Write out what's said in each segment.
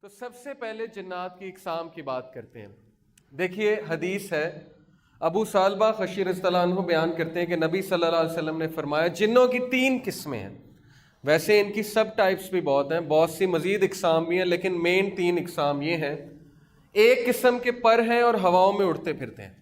تو سب سے پہلے جنات کی اقسام کی بات کرتے ہیں۔ دیکھیے حدیث ہے، ابو سالبہ خشی رضی اللہ عنہ بیان کرتے ہیں کہ نبی صلی اللہ علیہ وسلم نے فرمایا جنوں کی 3 قسمیں ہیں۔ ویسے ان کی سب ٹائپس بھی بہت ہیں، بہت سی مزید اقسام بھی ہیں، لیکن مین 3 اقسام یہ ہیں۔ ایک قسم کے پر ہیں اور ہواؤں میں اڑتے پھرتے ہیں۔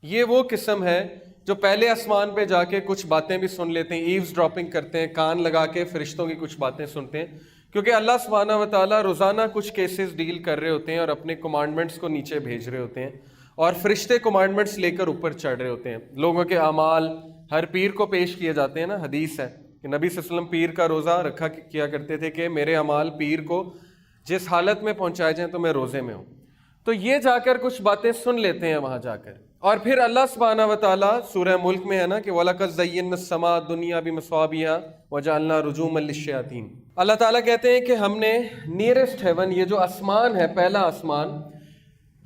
یہ وہ قسم ہے جو پہلے آسمان پہ جا کے کچھ باتیں بھی سن لیتے ہیں، ایوز ڈراپنگ کرتے ہیں، کان لگا کے فرشتوں کی کچھ باتیں سنتے ہیں، کیونکہ اللہ سبحانہ و تعالیٰ روزانہ کچھ کیسز ڈیل کر رہے ہوتے ہیں اور اپنے کمانڈمنٹس کو نیچے بھیج رہے ہوتے ہیں، اور فرشتے کمانڈمنٹس لے کر اوپر چڑھ رہے ہوتے ہیں۔ لوگوں کے اعمال ہر پیر کو پیش کیے جاتے ہیں نا، حدیث ہے کہ نبی صلی اللہ علیہ وسلم پیر کا روزہ رکھا کیا کرتے تھے کہ میرے اعمال پیر کو جس حالت میں پہنچائے جائیں تو میں روزے میں ہوں۔ تو یہ جا کر کچھ باتیں سن لیتے ہیں وہاں جا کر، اور پھر اللہ سبحانہ و تعالیٰ سورہ ملک میں ہے نا کہ وَلَقَدْ زَيَّنَّا السَّمَاءَ الدُّنْيَا بِمَصَابِيحَ وَجَعَلْنَا رُجُومًا لِلشَّيَاطِينِ۔ اللہ تعالیٰ کہتے ہیں کہ ہم نے نیئرسٹ ہیون، یہ جو آسمان ہے، پہلا آسمان،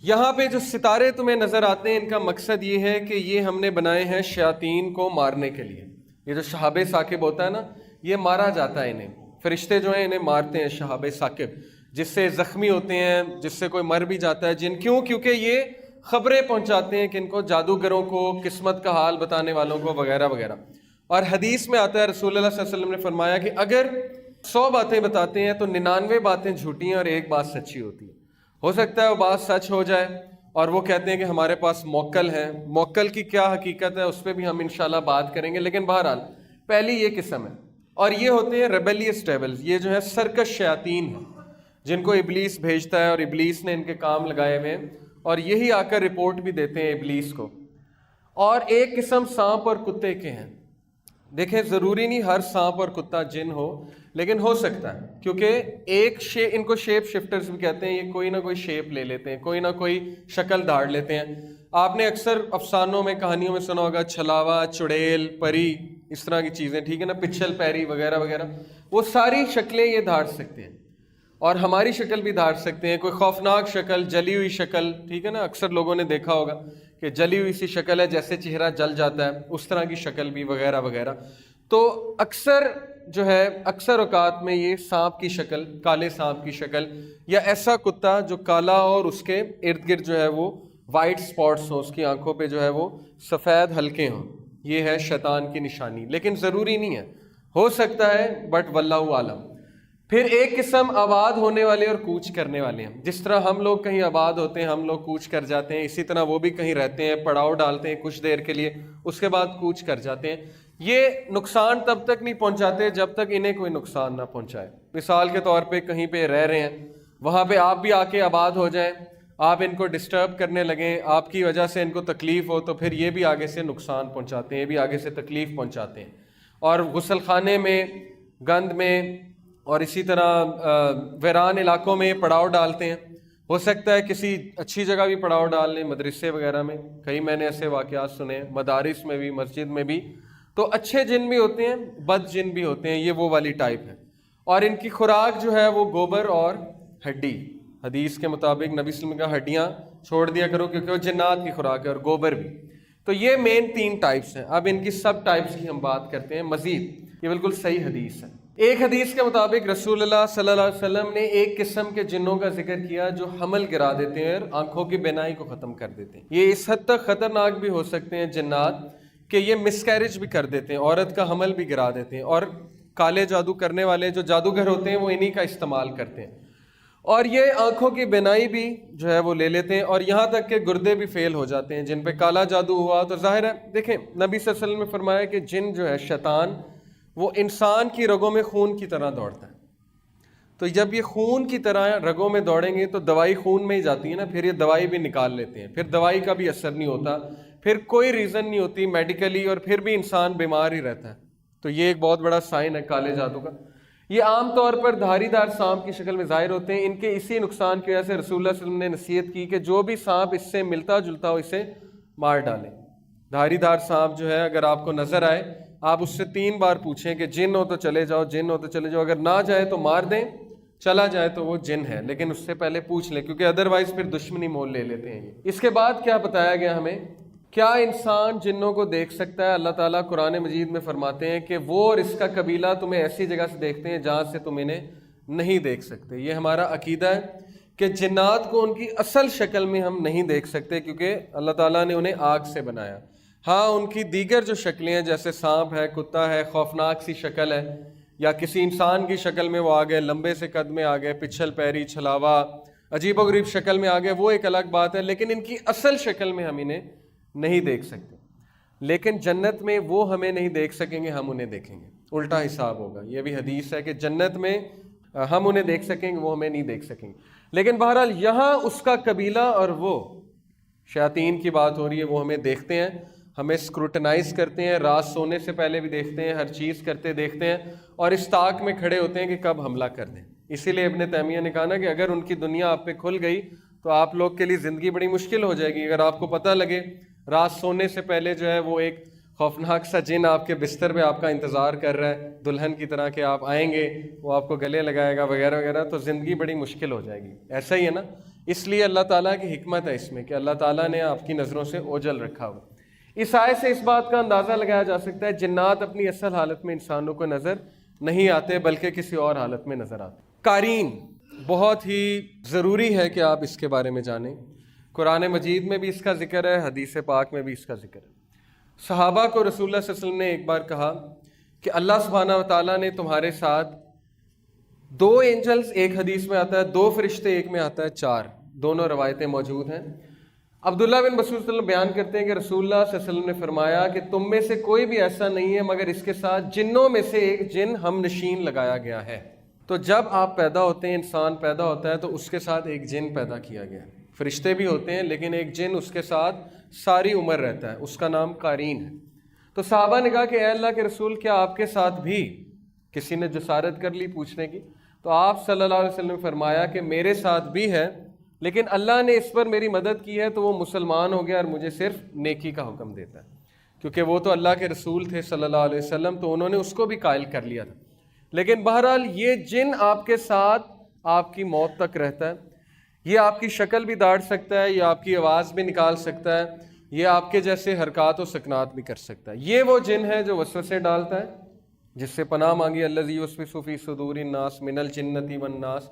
یہاں پہ جو ستارے تمہیں نظر آتے ہیں، ان کا مقصد یہ ہے کہ یہ ہم نے بنائے ہیں شیاطین کو مارنے کے لیے۔ یہ جو شہاب ثاقب ہوتا ہے نا، یہ مارا جاتا ہے انہیں، فرشتے جو ہیں انہیں مارتے ہیں شہاب ثاقب، جس سے زخمی ہوتے ہیں، جس سے کوئی مر بھی جاتا ہے جن، کیونکہ یہ خبریں پہنچاتے ہیں کہ ان کو جادوگروں کو، قسمت کا حال بتانے والوں کو وغیرہ وغیرہ۔ اور حدیث میں آتا ہے رسول اللہ صلی اللہ علیہ وسلم نے فرمایا کہ اگر 100 باتیں بتاتے ہیں تو 99 باتیں جھوٹی ہیں اور 1 بات سچی ہوتی ہے۔ ہو سکتا ہے وہ بات سچ ہو جائے، اور وہ کہتے ہیں کہ ہمارے پاس موکل ہے، موکل کی کیا حقیقت ہے اس پہ بھی ہم انشاءاللہ بات کریں گے، لیکن بہرحال پہلی یہ قسم ہے۔ اور یہ ہوتے ہیں ریبیلیس ڈیولز، یہ جو ہے سرکش شیاطین ہیں جن کو ابلیس بھیجتا ہے، اور ابلیس نے ان کے کام لگائے ہوئے ہیں، اور یہی آ کر رپورٹ بھی دیتے ہیں ابلیس کو۔ اور ایک قسم سانپ اور کتے کے ہیں۔ دیکھیں ضروری نہیں ہر سانپ اور کتا جن ہو، لیکن ہو سکتا ہے، کیونکہ ان کو شیپ شفٹرز بھی کہتے ہیں، یہ کوئی نہ کوئی شیپ لے لیتے ہیں، کوئی نہ کوئی شکل دھاڑ لیتے ہیں۔ آپ نے اکثر افسانوں میں، کہانیوں میں سنا ہوگا چھلاوا، چڑیل، پری، اس طرح کی چیزیں، ٹھیک ہے نا، پچھل پیری وغیرہ وغیرہ، وہ ساری شکلیں یہ دھاڑ سکتے ہیں، اور ہماری شکل بھی دھاڑ سکتے ہیں۔ کوئی خوفناک شکل، جلی ہوئی شکل، ٹھیک ہے نا، اکثر لوگوں نے دیکھا ہوگا کہ جلی ہوئی سی شکل ہے، جیسے چہرہ جل جاتا ہے، اس طرح کی شکل بھی وغیرہ وغیرہ۔ تو اکثر اوقات میں یہ سانپ کی شکل، کالے سانپ کی شکل، یا ایسا کتا جو کالا اور اس کے ارد گرد جو ہے وہ وائٹ سپاٹس ہوں، اس کی آنکھوں پہ جو ہے وہ سفید حلقے ہوں، یہ ہے شیطان کی نشانی، لیکن ضروری نہیں ہے، ہو سکتا ہے، بٹ واللہ عالم۔ پھر ایک قسم آباد ہونے والے اور کوچ کرنے والے ہیں۔ جس طرح ہم لوگ کہیں آباد ہوتے ہیں، ہم لوگ کوچ کر جاتے ہیں، اسی طرح وہ بھی کہیں رہتے ہیں، پڑاؤ ڈالتے ہیں کچھ دیر کے لیے، اس کے بعد کوچ کر جاتے ہیں۔ یہ نقصان تب تک نہیں پہنچاتے جب تک انہیں کوئی نقصان نہ پہنچائے۔ مثال کے طور پہ کہیں پہ رہ رہے ہیں، وہاں پہ آپ بھی آ کے آباد ہو جائیں، آپ ان کو ڈسٹرب کرنے لگیں، آپ کی وجہ سے ان کو تکلیف ہو، تو پھر یہ بھی آگے سے نقصان پہنچاتے ہیں، یہ بھی آگے سے تکلیف پہنچاتے ہیں۔ اور غسل خانے میں، گند میں، اور اسی طرح ویران علاقوں میں پڑاؤ ڈالتے ہیں۔ ہو سکتا ہے کسی اچھی جگہ بھی پڑاؤ ڈال لیں، مدرسے وغیرہ میں، کئی میں نے ایسے واقعات سنے، مدارس میں بھی، مسجد میں بھی۔ تو اچھے جن بھی ہوتے ہیں، بد جن بھی ہوتے ہیں، یہ وہ والی ٹائپ ہے۔ اور ان کی خوراک جو ہے وہ گوبر اور ہڈی، حدیث کے مطابق نبی صلی اللہ علیہ وسلم کا ہڈیاں چھوڑ دیا کرو کیونکہ وہ جنات کی خوراک ہے، اور گوبر بھی۔ تو یہ مین 3 ٹائپس ہیں۔ اب ان کی سب ٹائپس کی ہم بات کرتے ہیں مزید، یہ بالکل صحیح حدیث ہے۔ ایک حدیث کے مطابق رسول اللہ صلی اللہ علیہ وسلم نے ایک قسم کے جنوں کا ذکر کیا جو حمل گرا دیتے ہیں اور آنکھوں کی بینائی کو ختم کر دیتے ہیں۔ یہ اس حد تک خطرناک بھی ہو سکتے ہیں جنات کہ یہ مس کیریج بھی کر دیتے ہیں، عورت کا حمل بھی گرا دیتے ہیں، اور کالے جادو کرنے والے جو جادوگر ہوتے ہیں وہ انہی کا استعمال کرتے ہیں، اور یہ آنکھوں کی بینائی بھی جو ہے وہ لے لیتے ہیں، اور یہاں تک کہ گردے بھی فیل ہو جاتے ہیں جن پہ کالا جادو ہوا۔ تو ظاہر ہے، دیکھیں نبی صلی اللہ علیہ وسلم نے فرمایا کہ جن جو ہے شیطان، وہ انسان کی رگوں میں خون کی طرح دوڑتا ہے۔ تو جب یہ خون کی طرح رگوں میں دوڑیں گے تو دوائی خون میں ہی جاتی ہے نا، پھر یہ دوائی بھی نکال لیتے ہیں، پھر دوائی کا بھی اثر نہیں ہوتا، پھر کوئی ریزن نہیں ہوتی میڈیکلی، اور پھر بھی انسان بیمار ہی رہتا ہے۔ تو یہ ایک بہت بڑا سائن ہے کالے جادو کا۔ یہ عام طور پر دھاری دار سانپ کی شکل میں ظاہر ہوتے ہیں۔ ان کے اسی نقصان کی وجہ سے رسول اللہ صلی اللہ علیہ وسلم نے نصیحت کی کہ جو بھی سانپ اس سے ملتا جلتا ہو اسے مار ڈالیں۔ دھاری دار سانپ جو ہے اگر آپ کو نظر آئے، آپ اس سے 3 بار پوچھیں کہ جن ہو تو چلے جاؤ، جن ہو تو چلے جاؤ، اگر نہ جائے تو مار دیں، چلا جائے تو وہ جن ہے، لیکن اس سے پہلے پوچھ لیں، کیونکہ ادروائز پھر دشمنی مول لے لیتے ہیں یہ۔ اس کے بعد کیا بتایا گیا ہمیں؟ کیا انسان جنوں کو دیکھ سکتا ہے؟ اللہ تعالیٰ قرآن مجید میں فرماتے ہیں کہ وہ اور اس کا قبیلہ تمہیں ایسی جگہ سے دیکھتے ہیں جہاں سے تم انہیں نہیں دیکھ سکتے۔ یہ ہمارا عقیدہ ہے کہ جنات کو ان کی اصل شکل میں ہم نہیں دیکھ سکتے کیونکہ اللہ تعالیٰ نے انہیں آگ سے بنایا. ہاں ان کی دیگر جو شکلیں ہیں جیسے سانپ ہے, کتا ہے, خوفناک سی شکل ہے, یا کسی انسان کی شکل میں وہ آ گئے, لمبے سے قد میں آ گئے, پچھل پیری, چھلاوا, عجیب و غریب شکل میں آ گئے, وہ ایک الگ بات ہے, لیکن ان کی اصل شکل میں ہم انہیں نہیں دیکھ سکتے. لیکن جنت میں وہ ہمیں نہیں دیکھ سکیں گے, ہم انہیں دیکھیں گے. الٹا حساب ہوگا. یہ بھی حدیث ہے کہ جنت میں ہم انہیں دیکھ سکیں گے, وہ ہمیں نہیں دیکھ سکیں گے. لیکن بہرحال یہاں اس کا قبیلہ اور وہ شیاطین کی بات ہو رہی ہے, وہ ہمیں دیکھتے ہیں, ہمیں اسکروٹنائز کرتے ہیں, رات سونے سے پہلے بھی دیکھتے ہیں, ہر چیز کرتے دیکھتے ہیں, اور اس طاق میں کھڑے ہوتے ہیں کہ کب حملہ کر دیں. اسی لیے ابن تیمیہ نے کہا نا کہ اگر ان کی دنیا آپ پہ کھل گئی تو آپ لوگ کے لیے زندگی بڑی مشکل ہو جائے گی. اگر آپ کو پتہ لگے رات سونے سے پہلے جو ہے وہ ایک خوفناک سا جن آپ کے بستر پہ آپ کا انتظار کر رہا ہے دلہن کی طرح کہ آپ آئیں گے, وہ آپ کو گلے لگائے گا وغیرہ وغیرہ, تو زندگی بڑی مشکل ہو جائے گی. ایسا ہی ہے نا. اس لیے اللہ تعالیٰ کی حکمت ہے اس میں کہ اللہ تعالیٰ نے آپ کی نظروں سے اوجھل رکھا ہوا. اس آیت سے اس بات کا اندازہ لگایا جا سکتا ہے جنات اپنی اصل حالت میں انسانوں کو نظر نہیں آتے بلکہ کسی اور حالت میں نظر آتے. قارین بہت ہی ضروری ہے کہ آپ اس کے بارے میں جانیں. قرآن مجید میں بھی اس کا ذکر ہے, حدیث پاک میں بھی اس کا ذکر ہے. صحابہ کو رسول اللہ صلی اللہ علیہ وسلم نے ایک بار کہا کہ اللہ سبحانہ و تعالیٰ نے تمہارے ساتھ 2 اینجلز, ایک حدیث میں آتا ہے 2 فرشتے, ایک میں آتا ہے 4, دونوں روایتیں موجود ہیں. عبداللہ بن مسعود صلی اللہ علیہ وسلم بیان کرتے ہیں کہ رسول اللہ صلی اللہ علیہ وسلم نے فرمایا کہ تم میں سے کوئی بھی ایسا نہیں ہے مگر اس کے ساتھ جنوں میں سے ایک جن ہم نشین لگایا گیا ہے. تو جب آپ پیدا ہوتے ہیں, انسان پیدا ہوتا ہے, تو اس کے ساتھ ایک جن پیدا کیا گیا ہے. فرشتے بھی ہوتے ہیں لیکن ایک جن اس کے ساتھ ساری عمر رہتا ہے, اس کا نام قارین ہے. تو صحابہ نے کہا کہ اے اللہ کے رسول کیا آپ کے ساتھ بھی کسی نے جسارت کر لی پوچھنے کی؟ تو آپ صلی اللہ علیہ وسلم نے فرمایا کہ میرے ساتھ بھی ہے, لیکن اللہ نے اس پر میری مدد کی ہے تو وہ مسلمان ہو گیا اور مجھے صرف نیکی کا حکم دیتا ہے. کیونکہ وہ تو اللہ کے رسول تھے صلی اللہ علیہ وسلم, تو انہوں نے اس کو بھی قائل کر لیا تھا. لیکن بہرحال یہ جن آپ کے ساتھ آپ کی موت تک رہتا ہے. یہ آپ کی شکل بھی داڑ سکتا ہے, یہ آپ کی آواز بھی نکال سکتا ہے, یہ آپ کے جیسے حرکات و سکنات بھی کر سکتا ہے. یہ وہ جن ہے جو وسوسے ڈالتا ہے, جس سے پناہ مانگی الذی یوسوس فی صدور الناس من الجنۃ والناس.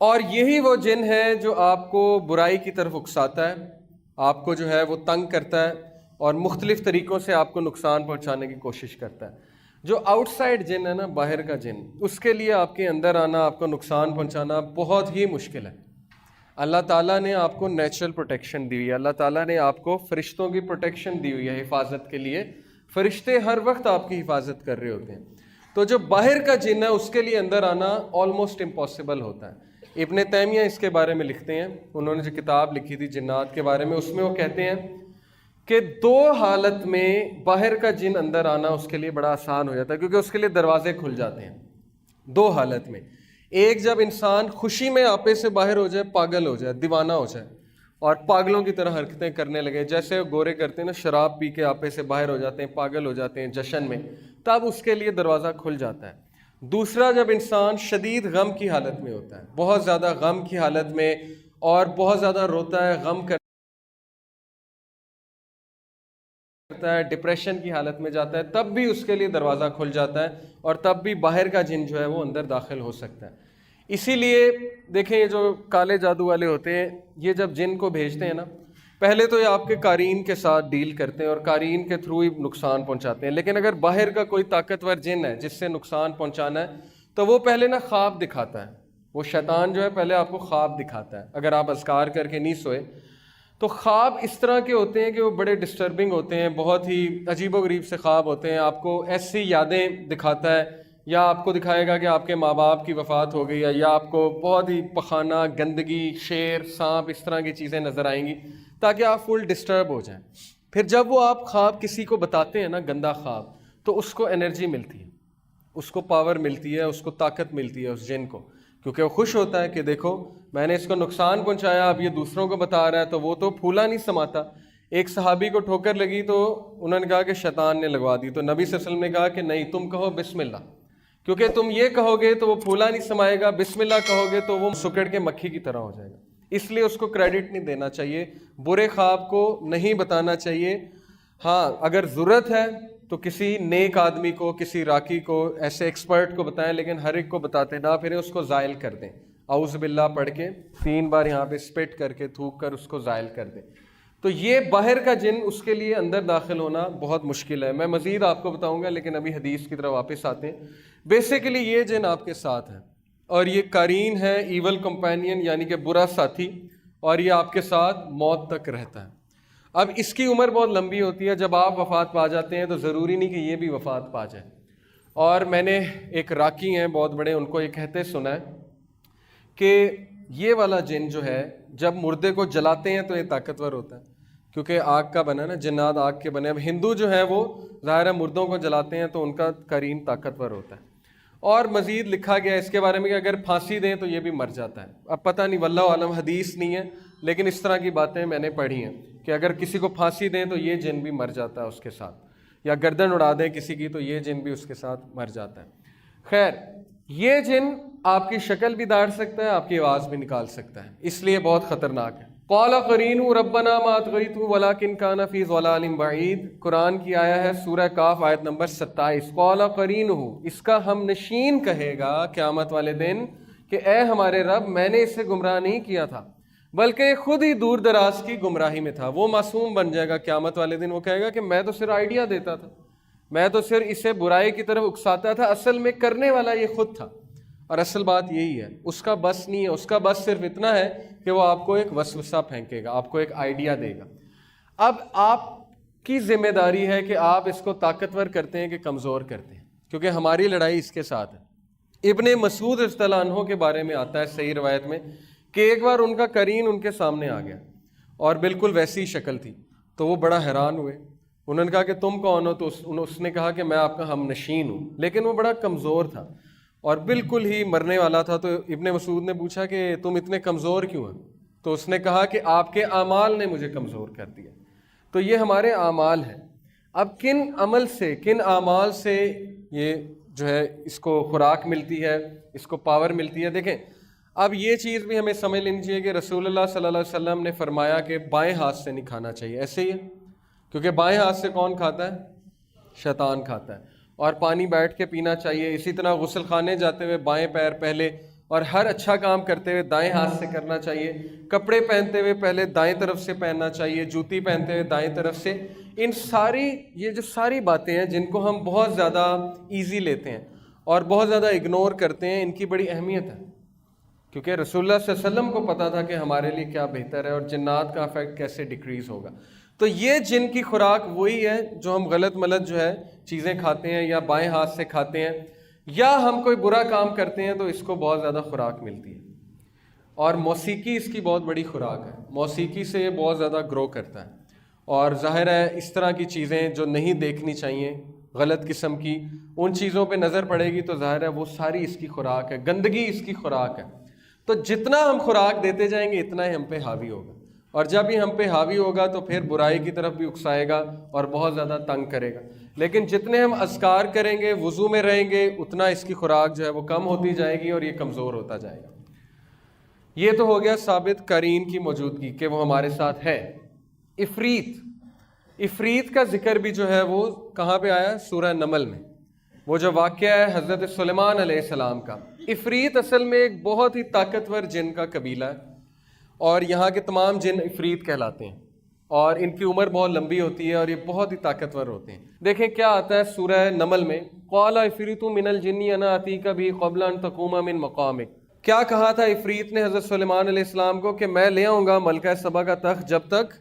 اور یہی وہ جن ہے جو آپ کو برائی کی طرف اکساتا ہے, آپ کو جو ہے وہ تنگ کرتا ہے اور مختلف طریقوں سے آپ کو نقصان پہنچانے کی کوشش کرتا ہے. جو آؤٹ سائڈ جن ہے نا, باہر کا جن, اس کے لیے آپ کے اندر آنا, آپ کو نقصان پہنچانا بہت ہی مشکل ہے. اللہ تعالیٰ نے آپ کو نیچرل پروٹیکشن دی ہوئی ہے, اللہ تعالیٰ نے آپ کو فرشتوں کی پروٹیکشن دی ہوئی ہے حفاظت کے لیے. فرشتے ہر وقت آپ کی حفاظت کر رہے ہوتے ہیں. تو جو باہر کا جن ہے اس کے لیے اندر آنا آلموسٹ امپاسبل ہوتا ہے. ابن تیمیہ اس کے بارے میں لکھتے ہیں, انہوں نے جو کتاب لکھی تھی جنات کے بارے میں, اس میں وہ کہتے ہیں کہ 2 حالت میں باہر کا جن اندر آنا اس کے لیے بڑا آسان ہو جاتا ہے, کیونکہ اس کے لیے دروازے کھل جاتے ہیں 2 حالت میں. ایک جب انسان خوشی میں آپے سے باہر ہو جائے, پاگل ہو جائے, دیوانہ ہو جائے اور پاگلوں کی طرح حرکتیں کرنے لگے, جیسے گورے کرتے ہیں نا, شراب پی کے آپے سے باہر ہو جاتے ہیں, پاگل ہو جاتے ہیں جشن میں, تب اس کے لیے دروازہ کھل جاتا ہے. دوسرا جب انسان شدید غم کی حالت میں ہوتا ہے, بہت زیادہ غم کی حالت میں, اور بہت زیادہ روتا ہے, غم کرتا ہے, ڈپریشن کی حالت میں جاتا ہے, تب بھی اس کے لیے دروازہ کھل جاتا ہے اور تب بھی باہر کا جن جو ہے وہ اندر داخل ہو سکتا ہے. اسی لیے دیکھیں یہ جو کالے جادو والے ہوتے ہیں, یہ جب جن کو بھیجتے ہیں نا, پہلے تو یہ آپ کے قارین کے ساتھ ڈیل کرتے ہیں اور قارین کے تھرو ہی نقصان پہنچاتے ہیں. لیکن اگر باہر کا کوئی طاقتور جن ہے جس سے نقصان پہنچانا ہے, تو وہ پہلے نا خواب دکھاتا ہے. وہ شیطان جو ہے پہلے آپ کو خواب دکھاتا ہے. اگر آپ اذکار کر کے نہیں سوئے تو خواب اس طرح کے ہوتے ہیں کہ وہ بڑے ڈسٹربنگ ہوتے ہیں, بہت ہی عجیب و غریب سے خواب ہوتے ہیں. آپ کو ایسی یادیں دکھاتا ہے, یا آپ کو دکھائے گا کہ آپ کے ماں باپ کی وفات ہو گئی ہے, یا آپ کو بہت ہی پخانہ, گندگی, شیر, سانپ, اس طرح کی چیزیں نظر آئیں گی تاکہ آپ فل ڈسٹرب ہو جائیں. پھر جب وہ آپ خواب کسی کو بتاتے ہیں نا, گندا خواب, تو اس کو انرجی ملتی ہے, اس کو پاور ملتی ہے, اس کو طاقت ملتی ہے اس جن کو, کیونکہ وہ خوش ہوتا ہے کہ دیکھو میں نے اس کو نقصان پہنچایا, اب یہ دوسروں کو بتا رہا ہے. تو وہ تو پھولا نہیں سماتا. ایک صحابی کو ٹھوکر لگی تو انہوں نے کہا کہ شیطان نے لگوا دی. تو نبی صلی اللہ علیہ وسلم نے کہا کہ نہیں, تم کہو بسم اللہ, کیونکہ تم یہ کہو گے تو وہ پھولا نہیں سمائے گا, بسم اللہ کہو گے تو وہ سکڑ کے مکھی کی طرح ہو جائے گا. اس لیے اس کو کریڈٹ نہیں دینا چاہیے, برے خواب کو نہیں بتانا چاہیے. ہاں اگر ضرورت ہے تو کسی نیک آدمی کو, کسی راکی کو, ایسے ایکسپرٹ کو بتائیں, لیکن ہر ایک کو بتاتے نہ پھریں, اس کو زائل کر دیں. اعوذ باللہ پڑھ کے 3 بار یہاں پہ سپٹ کر کے تھوک کر اس کو زائل کر دیں. تو یہ باہر کا جن اس کے لیے اندر داخل ہونا بہت مشکل ہے. میں مزید آپ کو بتاؤں گا لیکن ابھی حدیث کی طرف واپس آتے ہیں. بیسیکلی یہ جن آپ کے ساتھ ہے اور یہ قرین ہے, ایول کمپینین یعنی کہ برا ساتھی, اور یہ آپ کے ساتھ موت تک رہتا ہے. اب اس کی عمر بہت لمبی ہوتی ہے. جب آپ وفات پا جاتے ہیں تو ضروری نہیں کہ یہ بھی وفات پا جائے. اور میں نے ایک راکی ہیں بہت بڑے, ان کو یہ کہتے سنا ہے کہ یہ والا جن جو ہے جب مردے کو جلاتے ہیں تو یہ طاقتور ہوتا ہے, کیونکہ آگ کا بنا نا, جنات آگ کے بنے. اب ہندو جو ہے وہ ظاہر ہے مردوں کو جلاتے ہیں تو ان کا قرین طاقتور ہوتا ہے. اور مزید لکھا گیا اس کے بارے میں کہ اگر پھانسی دیں تو یہ بھی مر جاتا ہے. اب پتہ نہیں, واللہ عالم, حدیث نہیں ہے, لیکن اس طرح کی باتیں میں نے پڑھی ہیں کہ اگر کسی کو پھانسی دیں تو یہ جن بھی مر جاتا ہے اس کے ساتھ, یا گردن اڑا دیں کسی کی تو یہ جن بھی اس کے ساتھ مر جاتا ہے. خیر, یہ جن آپ کی شکل بھی داڑ سکتا ہے, آپ کی آواز بھی نکال سکتا ہے, اس لیے بہت خطرناک ہے. قال قرینہ ربنا ما اطغیتہ ولکن کان فی ضلال بعید. قرآن کی آیا ہے سورہ کاف آیت نمبر 27. قال قرینہ, اس کا ہم نشین کہے گا قیامت والے دن کہ اے ہمارے رب, میں نے اسے گمراہ نہیں کیا تھا بلکہ خود ہی دور دراز کی گمراہی میں تھا. وہ معصوم بن جائے گا قیامت والے دن, وہ کہے گا کہ میں تو صرف آئیڈیا دیتا تھا, میں تو صرف اسے برائی کی طرف اکساتا تھا, اصل میں کرنے والا یہ خود تھا. اور اصل بات یہی ہے, اس کا بس نہیں ہے, اس کا بس صرف اتنا ہے کہ وہ آپ کو ایک وسوسہ پھینکے گا, آپ کو ایک آئیڈیا دے گا. اب آپ کی ذمہ داری ہے کہ آپ اس کو طاقتور کرتے ہیں کہ کمزور کرتے ہیں, کیونکہ ہماری لڑائی اس کے ساتھ ہے. ابن مسعود رضی اللہ عنہ کے بارے میں آتا ہے صحیح روایت میں کہ ایک بار ان کا قرین ان کے سامنے آ گیا اور بالکل ویسی شکل تھی, تو وہ بڑا حیران ہوئے. انہوں نے کہا کہ تم کون ہو؟ تو اس نے کہا کہ میں آپ کا ہم نشین ہوں. لیکن وہ بڑا کمزور تھا اور بالکل ہی مرنے والا تھا. تو ابن مسعود نے پوچھا کہ تم اتنے کمزور کیوں ہیں؟ تو اس نے کہا کہ آپ کے اعمال نے مجھے کمزور کر دیا. تو یہ ہمارے اعمال ہیں. اب کن عمل سے, کن اعمال سے یہ جو ہے اس کو خوراک ملتی ہے, اس کو پاور ملتی ہے. دیکھیں, اب یہ چیز بھی ہمیں سمجھ لینی چاہیے کہ رسول اللہ صلی اللہ علیہ وسلم نے فرمایا کہ بائیں ہاتھ سے نہیں کھانا چاہیے. ایسے ہی ہے, کیونکہ بائیں ہاتھ سے کون کھاتا ہے؟ شیطان کھاتا ہے. اور پانی بیٹھ کے پینا چاہیے. اسی طرح غسل خانے جاتے ہوئے بائیں پیر پہلے, اور ہر اچھا کام کرتے ہوئے دائیں ہاتھ سے کرنا چاہیے. کپڑے پہنتے ہوئے پہلے دائیں طرف سے پہننا چاہیے, جوتی پہنتے ہوئے دائیں طرف سے. ان ساری یہ جو ساری باتیں ہیں جن کو ہم بہت زیادہ ایزی لیتے ہیں اور بہت زیادہ اگنور کرتے ہیں, ان کی بڑی اہمیت ہے, کیونکہ رسول اللہ صلی اللہ علیہ وسلم کو پتا تھا کہ ہمارے لیے کیا بہتر ہے اور جنات کا افیکٹ کیسے ڈیکریز ہوگا. تو یہ جن کی خوراک وہی ہے جو ہم غلط ملت جو ہے چیزیں کھاتے ہیں یا بائیں ہاتھ سے کھاتے ہیں, یا ہم کوئی برا کام کرتے ہیں تو اس کو بہت زیادہ خوراک ملتی ہے. اور موسیقی اس کی بہت بڑی خوراک ہے. موسیقی سے یہ بہت زیادہ گرو کرتا ہے. اور ظاہر ہے اس طرح کی چیزیں جو نہیں دیکھنی چاہیے, غلط قسم کی, ان چیزوں پہ نظر پڑے گی تو ظاہر ہے وہ ساری اس کی خوراک ہے. گندگی اس کی خوراک ہے. تو جتنا ہم خوراک دیتے جائیں گے اتنا ہی ہم پہ حاوی ہوگا, اور جب ہی ہم پہ حاوی ہوگا تو پھر برائی کی طرف بھی اکسائے گا اور بہت زیادہ تنگ کرے گا. لیکن جتنے ہم اذکار کریں گے, وضو میں رہیں گے, اتنا اس کی خوراک جو ہے وہ کم ہوتی جائے گی اور یہ کمزور ہوتا جائے گا. یہ تو ہو گیا ثابت قرین کی موجودگی کہ وہ ہمارے ساتھ ہے. عفریت, عفریت کا ذکر بھی جو ہے وہ کہاں پہ آیا؟ سورہ نمل میں. وہ جو واقعہ ہے حضرت سلیمان علیہ السلام کا. عفریت اصل میں ایک بہت ہی طاقتور جن کا قبیلہ ہے, اور یہاں کے تمام جن عفریت کہلاتے ہیں, اور ان کی عمر بہت لمبی ہوتی ہے اور یہ بہت ہی طاقتور ہوتے ہیں. دیکھیں کیا آتا ہے سورہ نمل میں, قال عفریت من الجن انا اتیک به قبل ان تقوم من مقامک. کیا کہا تھا عفریت نے حضرت سلیمان علیہ السلام کو کہ میں لے آؤں گا ملکہ سبا کا تخت جب تک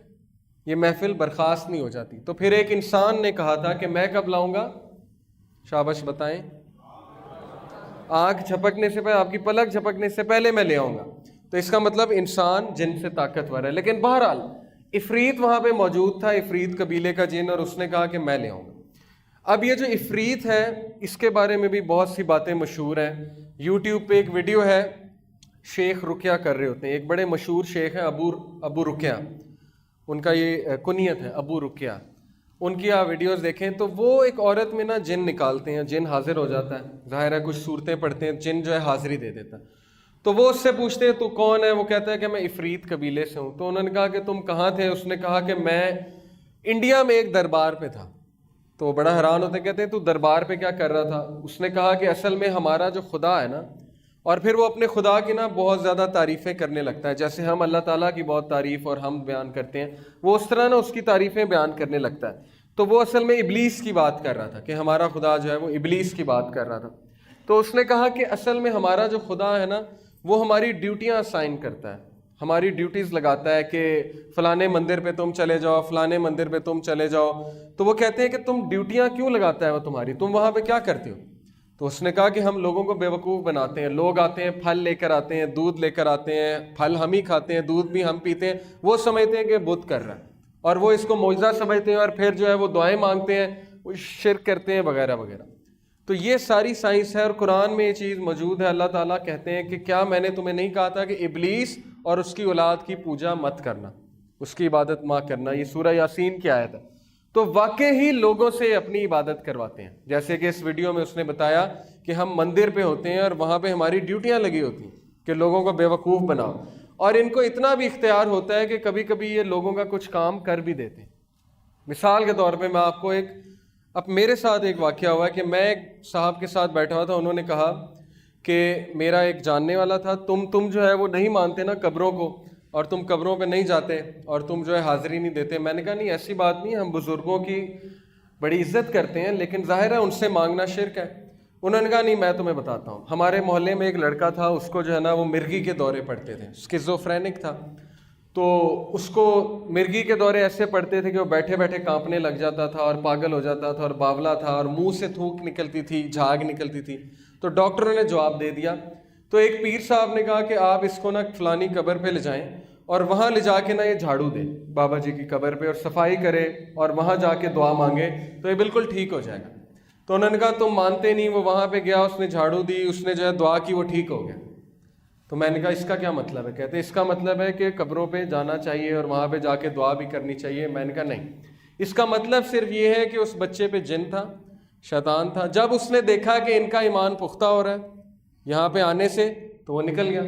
یہ محفل برخاست نہیں ہو جاتی. تو پھر ایک انسان نے کہا تھا کہ میں کب لاؤں گا؟ شاباش بتائیں. آنکھ جھپکنے سے پہلے, آپ کی پلک جھپکنے سے پہلے میں لے آؤں گا. تو اس کا مطلب انسان جن سے طاقتور ہے. لیکن بہرحال عفریت وہاں پہ موجود تھا, عفریت قبیلے کا جن, اور اس نے کہا کہ میں لے آؤں گا. اب یہ جو عفریت ہے اس کے بارے میں بھی بہت سی باتیں مشہور ہیں. یوٹیوب پہ ایک ویڈیو ہے, شیخ رقیہ کر رہے ہوتے ہیں. ایک بڑے مشہور شیخ ہیں ابو رقیہ, ان کا یہ کنیت ہے ابو رقیہ. ان کی آپ ویڈیوز دیکھیں تو وہ ایک عورت میں نا جن نکالتے ہیں, جن حاضر ہو جاتا ہے, ظاہر ہے کچھ صورتیں پڑھتے ہیں, جن جو ہے حاضری دے دیتا ہے. تو وہ اس سے پوچھتے ہیں تو کون ہے؟ وہ کہتا ہے کہ میں عفریت قبیلے سے ہوں. تو انہوں نے کہا کہ تم کہاں تھے؟ اس نے کہا کہ میں انڈیا میں ایک دربار پہ تھا. تو وہ بڑا حیران ہوتے ہیں, کہتے ہیں تو دربار پہ کیا کر رہا تھا؟ اس نے کہا کہ اصل میں ہمارا جو خدا ہے نا, اور پھر وہ اپنے خدا کی نا بہت زیادہ تعریفیں کرنے لگتا ہے، جیسے ہم اللہ تعالیٰ کی بہت تعریف اور ہم بیان کرتے ہیں، وہ اس طرح نا اس کی تعریفیں بیان کرنے لگتا ہے۔ تو وہ اصل میں ابلیس کی بات کر رہا تھا کہ ہمارا خدا جو ہے وہ ابلیس کی بات کر رہا تھا۔ تو اس نے کہا کہ اصل میں ہمارا جو خدا ہے نا وہ ہماری ڈیوٹیاں اسائن کرتا ہے، ہماری ڈیوٹیز لگاتا ہے کہ فلانے مندر پہ تم چلے جاؤ، فلانے مندر پہ تم چلے جاؤ۔ تو وہ کہتے ہیں کہ تم ڈیوٹیاں کیوں لگاتا ہے وہ تمہاری، تم وہاں پہ کیا کرتے ہو؟ تو اس نے کہا کہ ہم لوگوں کو بیوقوف بناتے ہیں، لوگ آتے ہیں پھل لے کر آتے ہیں، دودھ لے کر آتے ہیں، پھل ہم ہی کھاتے ہیں، دودھ بھی ہم پیتے ہیں، وہ سمجھتے ہیں کہ بت کر رہا ہے اور وہ اس کو معجزہ سمجھتے ہیں، اور پھر جو ہے وہ دعائیں مانگتے ہیں، وہ شرک کرتے ہیں وغیرہ وغیرہ۔ تو یہ ساری سائنس ہے اور قرآن میں یہ چیز موجود ہے۔ اللہ تعالیٰ کہتے ہیں کہ کیا میں نے تمہیں نہیں کہا تھا کہ ابلیس اور اس کی اولاد کی پوجا مت کرنا، اس کی عبادت مت کرنا۔ یہ سورہ یاسین کی آیت ہے۔ تو واقعی ہی لوگوں سے اپنی عبادت کرواتے ہیں، جیسے کہ اس ویڈیو میں اس نے بتایا کہ ہم مندر پہ ہوتے ہیں اور وہاں پہ ہماری ڈیوٹیاں لگی ہوتی ہیں کہ لوگوں کو بیوقوف بناؤ، اور ان کو اتنا بھی اختیار ہوتا ہے کہ کبھی کبھی یہ لوگوں کا کچھ کام کر بھی دیتے ہیں۔ مثال کے طور پہ میں آپ کو اب میرے ساتھ ایک واقعہ ہوا ہے کہ میں ایک صاحب کے ساتھ بیٹھا ہوا تھا، انہوں نے کہا کہ میرا ایک جاننے والا تھا، تم جو ہے وہ نہیں مانتے نا قبروں کو، اور تم قبروں پہ نہیں جاتے اور تم جو ہے حاضری نہیں دیتے۔ میں نے کہا نہیں، ایسی بات نہیں، ہم بزرگوں کی بڑی عزت کرتے ہیں، لیکن ظاہر ہے ان سے مانگنا شرک ہے۔ انہوں نے کہا نہیں، میں تمہیں بتاتا ہوں۔ ہمارے محلے میں ایک لڑکا تھا، اس کو جو ہے نا وہ مرگی کے دورے پڑتے تھے، اسکیزوفرینک تھا۔ تو اس کو مرگی کے دورے ایسے پڑتے تھے کہ وہ بیٹھے بیٹھے کانپنے لگ جاتا تھا اور پاگل ہو جاتا تھا اور باولا تھا، اور منہ سے تھوک نکلتی تھی، جھاگ نکلتی تھی۔ تو ڈاکٹروں نے جواب دے دیا۔ تو ایک پیر صاحب نے کہا کہ آپ اس کو نا فلانی قبر پہ لے جائیں اور وہاں لے جا کے نا یہ جھاڑو دے بابا جی کی قبر پہ اور صفائی کرے اور وہاں جا کے دعا مانگے تو یہ بالکل ٹھیک ہو جائے گا۔ تو انہوں نے کہا تم مانتے نہیں، وہ وہاں پہ گیا، اس نے جھاڑو دی، اس نے جو ہے دعا کی، وہ ٹھیک ہو گیا۔ تو میں نے کہا اس کا کیا مطلب ہے؟ کہتے اس کا مطلب ہے کہ قبروں پہ جانا چاہیے اور وہاں پہ جا کے دعا بھی کرنی چاہیے۔ میں نے کہا نہیں، اس کا مطلب صرف یہ ہے کہ اس بچے پہ جن تھا، شیطان تھا۔ جب اس نے دیکھا کہ ان کا ایمان پختہ ہو رہا ہے یہاں پہ آنے سے، تو وہ نکل گیا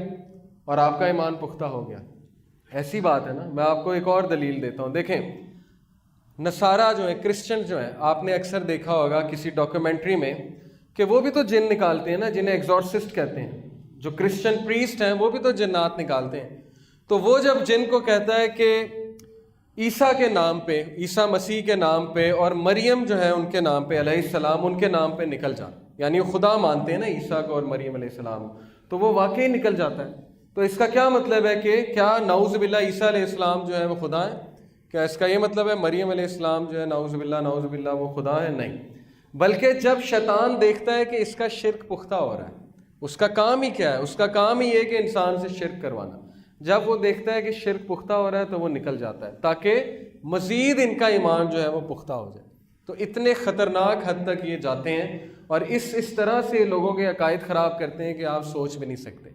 اور آپ کا ایمان پختہ ہو گیا۔ ایسی بات ہے نا۔ میں آپ کو ایک اور دلیل دیتا ہوں۔ دیکھیں، نصارہ جو ہیں، کرسچن جو ہیں، آپ نے اکثر دیکھا ہوگا کسی ڈاکیومنٹری میں کہ وہ بھی تو جن نکالتے ہیں نا، جنہیں ایگزورسسٹ کہتے ہیں۔ جو کرسچن پریسٹ ہیں وہ بھی تو جنات نکالتے ہیں۔ تو وہ جب جن کو کہتا ہے کہ عیسیٰ کے نام پہ، عیسیٰ مسیح کے نام پہ اور مریم جو ہے ان کے نام پہ علیہ السلام، ان کے نام پہ نکل جا، یعنی وہ خدا مانتے ہیں نا عیسیٰ کو اور مریم علیہ السلام، تو وہ واقعی نکل جاتا ہے۔ تو اس کا کیا مطلب ہے کہ کیا نعوذ باللہ عیسیٰ علیہ السلام جو ہے وہ خدا ہے؟ کیا اس کا یہ مطلب ہے مریم علیہ السلام جو ہے نعوذ باللہ وہ خدا ہے؟ نہیں، بلکہ جب شیطان دیکھتا ہے کہ اس کا شرک پختہ ہو رہا ہے، اس کا کام ہی کیا ہے؟ اس کا کام ہی ہے کہ انسان سے شرک کروانا۔ جب وہ دیکھتا ہے کہ شرک پختہ ہو رہا ہے تو وہ نکل جاتا ہے تاکہ مزید ان کا ایمان جو ہے وہ پختہ ہو جائے۔ تو اتنے خطرناک حد تک یہ جاتے ہیں اور اس طرح سے لوگوں کے عقائد خراب کرتے ہیں کہ آپ سوچ بھی نہیں سکتے۔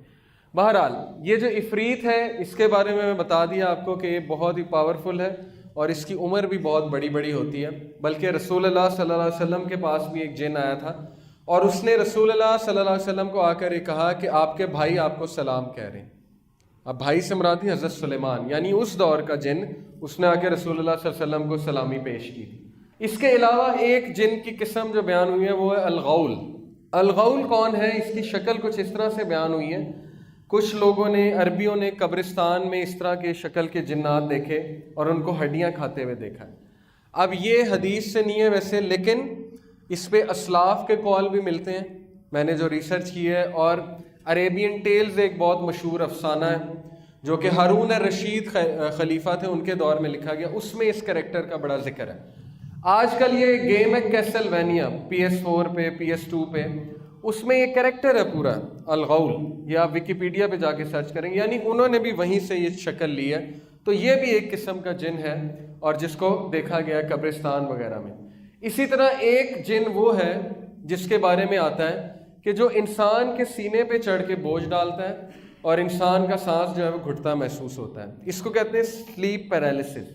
بہرحال یہ جو عفریت ہے اس کے بارے میں بتا دیا آپ کو کہ یہ بہت ہی پاورفل ہے اور اس کی عمر بھی بہت بڑی بڑی ہوتی ہے۔ بلکہ رسول اللہ صلی اللہ علیہ وسلم کے پاس بھی ایک جن آیا تھا اور اس نے رسول اللہ صلی اللہ علیہ وسلم کو آ کر یہ کہا کہ آپ کے بھائی آپ کو سلام کہہ رہے ہیں۔ اب بھائی سے مراد حضرت سلیمان، یعنی اس دور کا جن، اس نے آ کے رسول اللہ صلی اللہ علیہ وسلم کو سلامی پیش کی تھی۔ اس کے علاوہ ایک جن کی قسم جو بیان ہوئی ہے وہ ہے الغول۔ الغول کون ہے؟ اس کی شکل کچھ اس طرح سے بیان ہوئی ہے۔ کچھ لوگوں نے، عربیوں نے قبرستان میں اس طرح کے شکل کے جنات دیکھے اور ان کو ہڈیاں کھاتے ہوئے دیکھا ہے۔ اب یہ حدیث سے نہیں ہے ویسے، لیکن اس پہ اسلاف کے قول بھی ملتے ہیں، میں نے جو ریسرچ کی ہے۔ اور عریبین ٹیلز ایک بہت مشہور افسانہ ہے جو کہ ہارون الرشید خلیفہ تھے، ان کے دور میں لکھا گیا، اس میں اس کریکٹر کا بڑا ذکر ہے۔ آج کل یہ گیم ہے کیسلوینیا، PS4 پہ، PS2 پہ، اس میں یہ کریکٹر ہے پورا الغول، یہ آپ ویکیپیڈیا پہ جا کے سرچ کریں گے، یعنی انہوں نے بھی وہیں سے یہ شکل لی ہے۔ تو یہ بھی ایک قسم کا جن ہے اور جس کو دیکھا گیا ہے قبرستان وغیرہ میں۔ اسی طرح ایک جن وہ ہے جس کے بارے میں آتا ہے کہ جو انسان کے سینے پہ چڑھ کے بوجھ ڈالتا ہے اور انسان کا سانس جو ہے وہ گھٹتا محسوس ہوتا ہے۔ اس کو کہتے ہیں سلیپ پیرالسس۔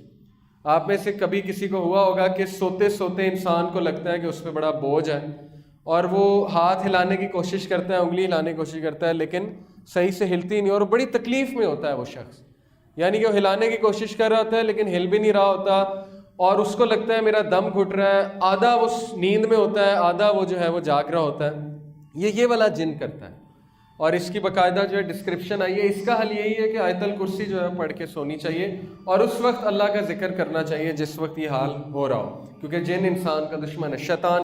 آپ میں سے کبھی کسی کو ہوا ہوگا کہ سوتے سوتے انسان کو لگتا ہے کہ اس پہ بڑا بوجھ ہے اور وہ ہاتھ ہلانے کی کوشش کرتا ہے، انگلی ہلانے کی کوشش کرتا ہے، لیکن صحیح سے ہلتی نہیں اور بڑی تکلیف میں ہوتا ہے وہ شخص، یعنی کہ وہ ہلانے کی کوشش کر رہا ہوتا ہے لیکن ہل بھی نہیں رہا ہوتا اور اس کو لگتا ہے میرا دم گھٹ رہا ہے، آدھا وہ نیند میں ہوتا ہے، آدھا وہ جو ہے وہ جاگ رہا ہوتا ہے۔ یہ والا جن کرتا ہے۔ اور اس کی باقاعدہ جو ہے ڈسکرپشن آئی ہے. اس کا حل یہی ہے کہ آیت الکرسی جو ہے پڑھ کے سونی چاہیے اور اس وقت اللہ کا ذکر کرنا چاہیے جس وقت یہ حال ہو رہا ہو, کیونکہ جن انسان کا دشمن ہے, شیطان